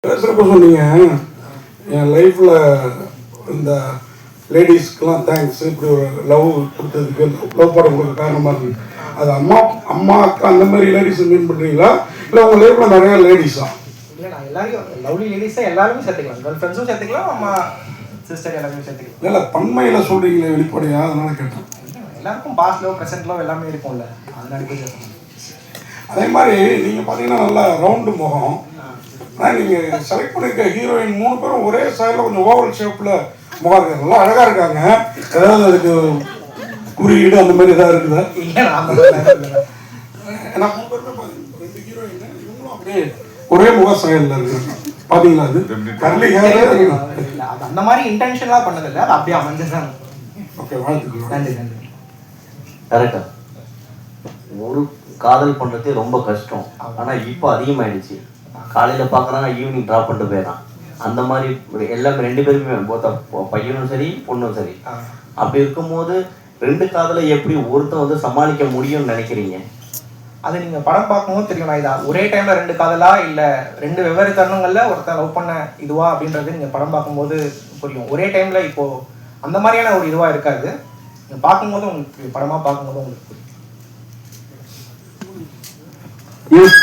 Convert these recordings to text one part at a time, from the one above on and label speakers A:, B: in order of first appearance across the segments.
A: பேசுகிறப்ப சொன்னீங்க என் லைஃப்பில் இந்த லேடிஸ்க்கெலாம் தேங்க்ஸ், இப்படி ஒரு லவ் கொடுத்ததுக்கு, லவ் படம் கொடுக்க காரணமாக இருக்குது. அது அம்மா அக்கா அந்த மாதிரி லேடிஸ் மீன் பண்ணுறீங்களா, இல்லை உங்கள் லைஃப்பில் நிறையா லேடிஸா?
B: இல்லை, நான் எல்லாரையும் லவ்லி லேடிஸாக எல்லாருமே சேர்த்துக்கலாம், கேர்ள் ஃப்ரெண்ட்ஸும் சேர்த்துக்கலாம், அம்மா சிஸ்டர் எல்லாருமே சேர்த்துக்கலாம்.
A: இல்லை பன்மையில் சொல்கிறீங்களே வெளிப்படையாக, அதனால் கேட்டேன்.
B: எல்லாருக்கும் பாஸ்ட் லவ் ப்ரெசென்ட் லவ் எல்லாமே இருக்கும்ல, அதனால போய் சேர்த்துக்கலாம்.
A: அதே மாதிரி நீங்கள் பார்த்தீங்கன்னா நல்லா ரவுண்டு முகம். ஆனால் நீங்கள் செலக்ட் பண்ணியிருக்க ஹீரோயின் 3 பேரும் ஒரே ஸ்டைலில் கொஞ்சம் ஓவல் ஷேப்பில் முகம் இருக்காங்க, நல்லா அழகாக இருக்காங்க. ஏதாவது அதுக்கு குறியீடு அந்த மாதிரி ஏதாவது இருக்குதா?
B: இல்லை, நான்
A: ஏன்னா 3 பேருமே 2 ஹீரோயின் இவங்களும் அப்படியே ஒரே முக ஸ்டைலில் இருக்காங்க. பார்த்தீங்களா? அது கர்லி ஹேர்
B: அது அந்த மாதிரி இன்டென்ஷனாக பண்ணதில்லை, அது அப்படியே அமைஞ்சதான்.
A: ஓகே, வாழ்த்துக்கள்.
B: நன்றி நன்றி.
C: கரெக்டா, ஒரு காதல் பண்ணுறதே ரொம்ப கஷ்டம். ஆனால் இப்போ அதிகமாகிடுச்சு. காலையில் பார்க்குறாங்க, ஈவினிங் ட்ராப் பண்ணிட்டு போயிடறான். அந்த மாதிரி எல்லாமே 2 பேருமே, பையனும் சரி பொண்ணும் சரி. அப்படி இருக்கும்போது 2 காதலை எப்படி ஒருத்தன் வந்து சமாளிக்க முடியும்னு நினைக்கிறீங்க?
B: அது நீங்கள் படம் பார்க்கும்போது தெரியும். நான் இதாக ஒரே டைமில் 2 காதலா இல்லை 2 வெவ்வேறு தருணங்களில் ஒருத்தன் லவ் பண்ண இதுவா அப்படின்றது நீங்கள் படம் பார்க்கும்போது புரியும். ஒரே டைமில் இப்போது அந்த மாதிரியான ஒரு இதுவாக இருக்காது. நீங்கள் பார்க்கும்போது உங்களுக்கு, படமாக பார்க்கும்போது உங்களுக்கு புரியும்.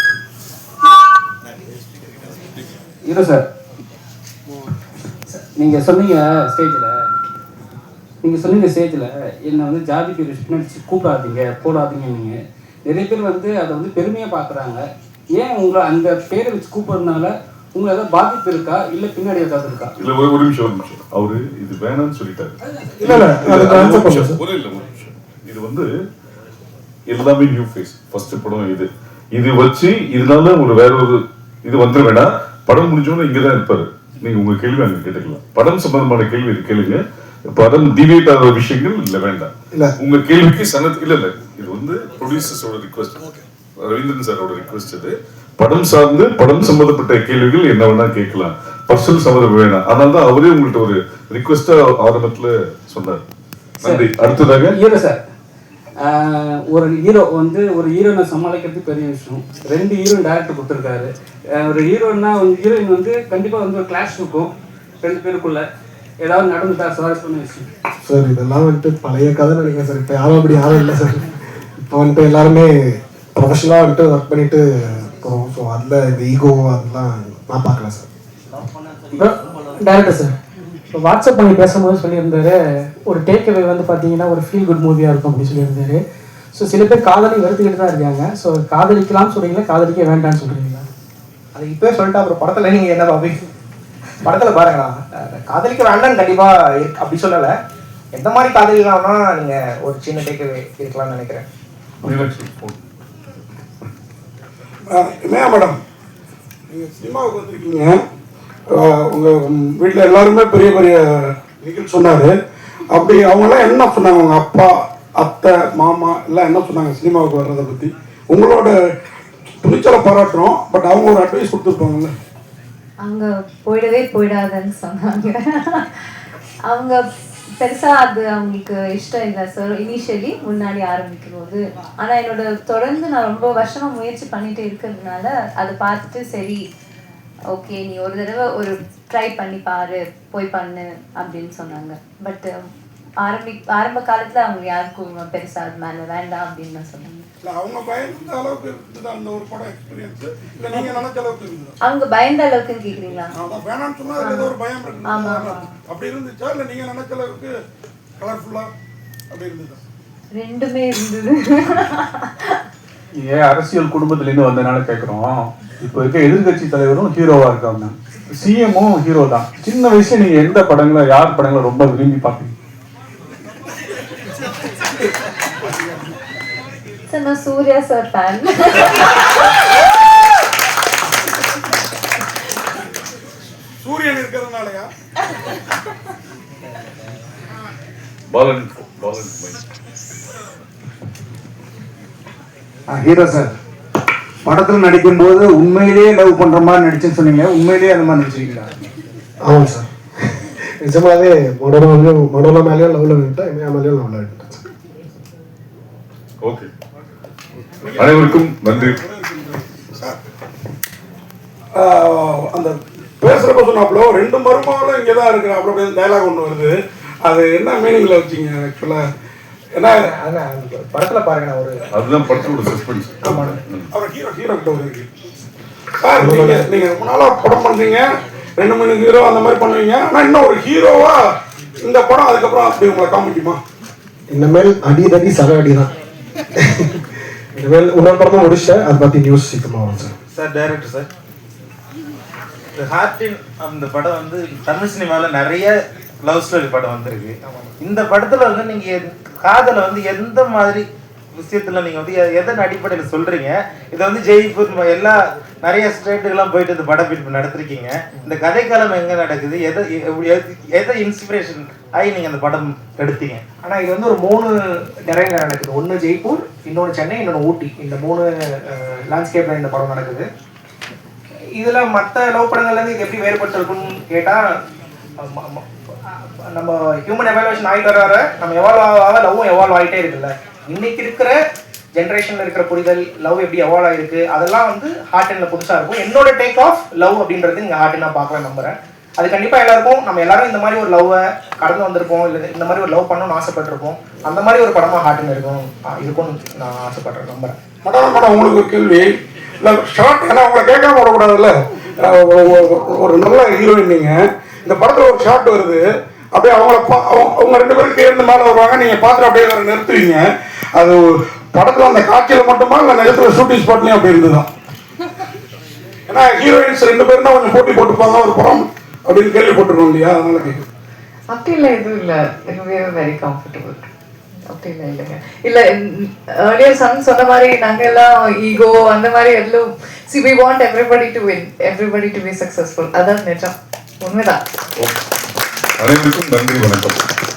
D: ஹீரோ சார், நீங்கள் சொன்னீங்க ஸ்டேஜில் என்னை வந்து ஜாதி பேர் பின்னாடி கூப்பிடாதீங்க போடாதீங்க. நீங்கள் நிறைய பேர் வந்து அதை வந்து பெருமையாக பார்க்குறாங்க. ஏன் உங்களை அந்த பேரை வச்சு கூப்பிட்றதுனால உங்களை ஏதாவது பாதிப்பு இருக்கா, இல்லை பின்னாடி ஏதாவது இருக்கா?
E: இல்லை, ஒரு நிமிஷம். அவரு இது வேணாம்னு சொல்லிட்டாரு. இது வந்து எல்லாமே நியூ ஃபேஸ், ஃபர்ஸ்ட் படம். இது வச்சு இதனால ஒரு வேற ஒரு இது வந்துட வேண்டாம். படம் முடிஞ்சோன்னு இங்கதான் இருப்பாரு. நீங்க உங்க கேள்வி அங்க கேட்டுக்கலாம். படம் சம்பந்தமான கேள்வி கேளுங்க. படம் டிவேட் ஆகிற விஷயங்கள் இல்ல, வேண்டாம். உங்க கேள்விக்கு சனத் இல்ல இது வந்து ப்ரொடியூசர்ஸோட ரிக்வெஸ்ட், ரவீந்திரன் சாரோட ரிக்வெஸ்ட். இது படம் சார்ந்து படம் சம்பந்தப்பட்ட கேள்விகள் என்ன வேணா கேட்கலாம், பர்சனல் சம்பந்தம் வேணாம். அதனால தான் அவரே உங்கள்கிட்ட ஒரு ரிக்வெஸ்டா ஆரம்பத்துல சொன்னார். நன்றி. அடுத்ததாக
D: ஹீரோ சார், ஒரு ஹீரோனை சமாளிக்கிறது பெரிய விஷயம். 2 ஹீரோயின் டேரக்டர் கொடுத்துருக்காரு. ஒரு ஹீரோயின் வந்து கண்டிப்பாக வந்து ஒரு கிளாஷ் இருக்கும் 2 பேருக்குள்ள. ஏதாவது நடந்துட்டா சுவாரஸ்யமான விஷயம்
F: சார்? இதெல்லாம் வந்துட்டு பழைய கதை நினைக்கிறேன் சார். இப்போ யாரும் அப்படி யாரும் இல்லை சார். இப்போ வந்துட்டு எல்லாருமே ப்ரொஃபஷனலாக வந்துட்டு ஒர்க் பண்ணிட்டு போகிறோம். ஸோ அதில் இந்த ஈகோ அதெல்லாம் நான் பார்க்கல சார்.
G: டேரக்டர் சார், இப்போ வாட்ஸ்அப் பண்ணி பேசும்போது சொல்லியிருந்தாரு, ஒரு டேக் அவே வந்து பார்த்தீங்கன்னா ஒரு ஃபீல் குட் மூவியாக இருக்கும் அப்படின்னு சொல்லியிருந்தாரு. ஸோ சில பேர் காதலி வெறுத்துக்கிட்டு தான் இருக்காங்க. ஸோ காதலிக்கலாம்னு சொல்கிறீங்களா, காதலிக்க வேண்டாம்னு சொல்கிறீங்களா?
B: அது இப்போயே சொல்லிட்டு அப்புறம் படத்தில் நீங்கள் என்ன பார்ப்பீங்க? படத்தில் பாருங்களா, காதலிக்க வேண்டாம்னு கண்டிப்பாக அப்படி சொல்லலை. எந்த மாதிரி காதலிக்கலாம்னா நீங்கள் ஒரு சின்ன டேக் அவே இருக்கலாம்னு நினைக்கிறேன்.
A: மேடம், நீங்கள் சினிமாவுக்கு வந்திருக்கீங்க. உங்கள் வீட்டில் எல்லாருமே பெரிய பெரிய நிகழ்ச்சி சொன்னார். அப்படி அவங்களாம் என்ன சொன்னாங்க? உங்கள் அப்பா, அத்தை, மாமா எல்லாம் என்ன சொன்னாங்க சினிமாவுக்கு வர்றதை பற்றி? உங்களோட துணிச்சலை பாராட்டுறோம், பட் அவங்க ஒரு அட்வைஸ் கொடுத்துருப்பாங்கல்ல.
H: அவங்க போயிடாதுன்னு சொன்னாங்க. அவங்க பெருசாக அது அவங்களுக்கு இஷ்டம் இல்லை சார் இனிஷியலி முன்னாடி ஆரம்பிக்கும் போது. ஆனால் என்னோட தொடர்ந்து நான் ரொம்ப வருஷமாக முயற்சி பண்ணிட்டு இருக்கிறதுனால அதை பார்த்துட்டு சரி ஓகே நீ ஒரு தடவை ஒரு ட்ரை பண்ணி பாரு, போய் பண்ணு அப்படின்னு சொன்னாங்க. பட் ஆரம்ப காலத்தில் அவங்க யாருக்கும் பெருசாக அது மேலே வேண்டாம் அப்படின்னு நான் சொன்னாங்க.
A: அவங்க பயந்த அளவுக்கு இருந்தது அந்த ஒரு படம் எக்ஸ்பீரியன்ஸ், இல்லை நீங்கள் நினைச்ச அளவுக்கு இருந்தது?
H: அவங்க பயந்த அளவுக்குன்னு கேட்குறீங்களா?
A: வேணாம்னு சொன்னால் ஏதோ ஒரு பயம் இருக்கு. அப்படி இருந்துச்சா, இல்லை நீங்கள் நினைச்ச அளவுக்கு கலர்ஃபுல்லாக அப்படி இருந்ததா?
H: 2மே இருந்தது.
D: ஏன் அரசியல் குடும்பத்திலேருந்து வந்ததுனால கேட்குறோம். இப்போ இருக்க எதிர்கட்சி தலைவரும் ஹீரோவா இருக்காங்க, சிஎம்மும் ஹீரோ தான். சின்ன வயசுல நீங்க எந்த படங்களை, யார் படங்களை ரொம்ப விரும்பி பார்ப்பீங்க?
H: நான் சூர்யா சார் ஃபேன்.
A: சூரியன் இருக்கிறதுனாலயா?
F: ஹீரோ சார், படத்தில் நடிக்கும்போது உண்மையிலேயே லவ் பண்ணுற மாதிரி நடிச்சுன்னு சொன்னீங்க. உண்மையிலேயே அந்த மாதிரி நடிச்சிருக்கீங்களா? ஆமாம் சார், நிஜமாவே மனோல மேலேயும் லவ்ல விட்டேன், என் மேலேயும் லவ்ல விட்டேன்.
E: ஓகே, அனைவருக்கும் நன்றி.
A: அந்த பேசுகிறப்ப சொன்னாப்புல 2 மருமகளும் இங்கே தான் இருக்கிறாப்புல அப்படின்னு டைலாக் ஒன்று வருது. அது என்ன மீனிங்கில் வச்சிங்க ஆக்சுவலாக? ஏன்னா
B: அதான் அந்த படத்துல பாருங்க நான் ஒரு
E: அதுதான் படத்தோட சஸ்பென்ஸ்.
A: அவர் ஹீரோ கிட்ட ஒரு இருக்கு சார். நீங்கள் முன்னால் படம் பண்ணுறீங்க, 2-3 ஹீரோ அந்த மாதிரி பண்ணுவீங்க. ஆனால் இன்னும் ஒரு ஹீரோவா இந்த படம் அதுக்கப்புறம் அப்படி உங்களை காமிக்குமா?
F: இனிமேல் அடி சக அடி தான். இனிமேல் இன்னொரு படமும் முடிச்சேன், அதை பற்றி நியூஸ் சீக்கிரமாக வரும் சார்.
I: சார் டைரக்டர் சார், இந்த ஹார்ட்டின் அந்த படம் வந்து தமிழ் சினிமாவில் நிறைய லவ் ஸ்டோரி படம் வந்திருக்கு. இந்த படத்தில் வந்து நீங்கள் காதலை வந்து எந்த மாதிரி விஷயத்தில் நீங்கள் வந்து எதன் அடிப்படையில் சொல்கிறீங்க? இதை வந்து ஜெய்ப்பூர் எல்லா நிறைய ஸ்டேட்டுக்கெல்லாம் போயிட்டு இந்த படப்பிடிப்பு நடத்திருக்கீங்க. இந்த கதைக்காலம் எங்கே நடக்குது? எதை இன்ஸ்பிரேஷன் ஆகி நீங்கள் அந்த படம் எடுத்தீங்க?
B: ஆனால் இது வந்து ஒரு 3 டெரைனில் நடக்குது. ஒன்று ஜெய்ப்பூர், இன்னொன்று சென்னை, இன்னொன்று ஊட்டி. இந்த 3 லேண்ட்ஸ்கேப்பில் இந்த படம் நடக்குது. இதில் மற்ற லவ் படங்கள்லேருந்து இது எப்படி வேறுபட்டு இருக்குன்னு கேட்டால், நம்ம ஹியூமன் எவாலுவேஷன் ஆகிட்டு வர நம்ம எவால்வ் ஆக லவ்வும் எவால்வ் ஆகிட்டே இருக்குல்ல. இன்னைக்கு இருக்கிற ஜென்ரேஷனில் இருக்கிற புரிதல் லவ் எப்படி எவால்வ் ஆகிருக்கு, அதெல்லாம் வந்து ஹார்ட் அண்டில் புதுசாக இருக்கும். என்னோட டேக் ஆஃப் லவ் அப்படின்றது நீங்கள் ஹார்ட் நான் பார்க்கலாம் நம்புறேன். அது கண்டிப்பாக எல்லாருக்கும், நம்ம எல்லாரும் இந்த மாதிரி ஒரு லவ்வை கடந்து வந்திருப்போம், இல்லை இந்த மாதிரி ஒரு லவ் பண்ணணும்னு ஆசைப்பட்டிருப்போம். அந்த மாதிரி ஒரு படமாக ஹார்ட் இருக்கும்னு நான் ஆசைப்படுறேன், நம்புறேன்.
A: மேடம் உங்களுக்கு ஒரு கேள்வி. இல்லை ஷார்ட், ஏன்னா உங்களை கேட்காம விடக்கூடாதுல்ல. ஒரு நல்ல ஹீரோயின் நீங்கள், இந்த படத்தில் ஒரு ஷார்ட் வருது, அப்படியே அவங்க 2 பேரும் சேர்ந்து மேலே வருவாங்க, நீங்கள் பார்த்துட்டு அப்படியே நிறுத்துவீங்க. அது படத்தில் அந்த காட்சியில் மட்டுமா இல்லை நிஜத்தில் ஷூட்டிங் ஸ்பாட்லையும் அப்படி இருந்துதான்? ஏன்னா ஹீரோயின்ஸ் 2 பேரும் தான் கொஞ்சம் போட்டி போட்டுப்பாங்க ஒரு படம் அப்படின்னு கேள்விப்பட்டிருக்கோம் இல்லையா? அதனால கேட்குறேன்.
J: அப்படி இல்லை, எதுவும் இல்லை. Very comfortable. அப்படி இல்லை, இல்லைங்க. இல்லை, ஏர்லியர் சன் சொன்ன மாதிரி நாங்கள் எல்லாம் ஈகோ அந்த மாதிரி எல்லாம் we want everybody to win, everybody to be successful. அதான் நிஜம், உண்மைதான்.
E: அனைவருக்கும் நன்றி, வணக்கம்.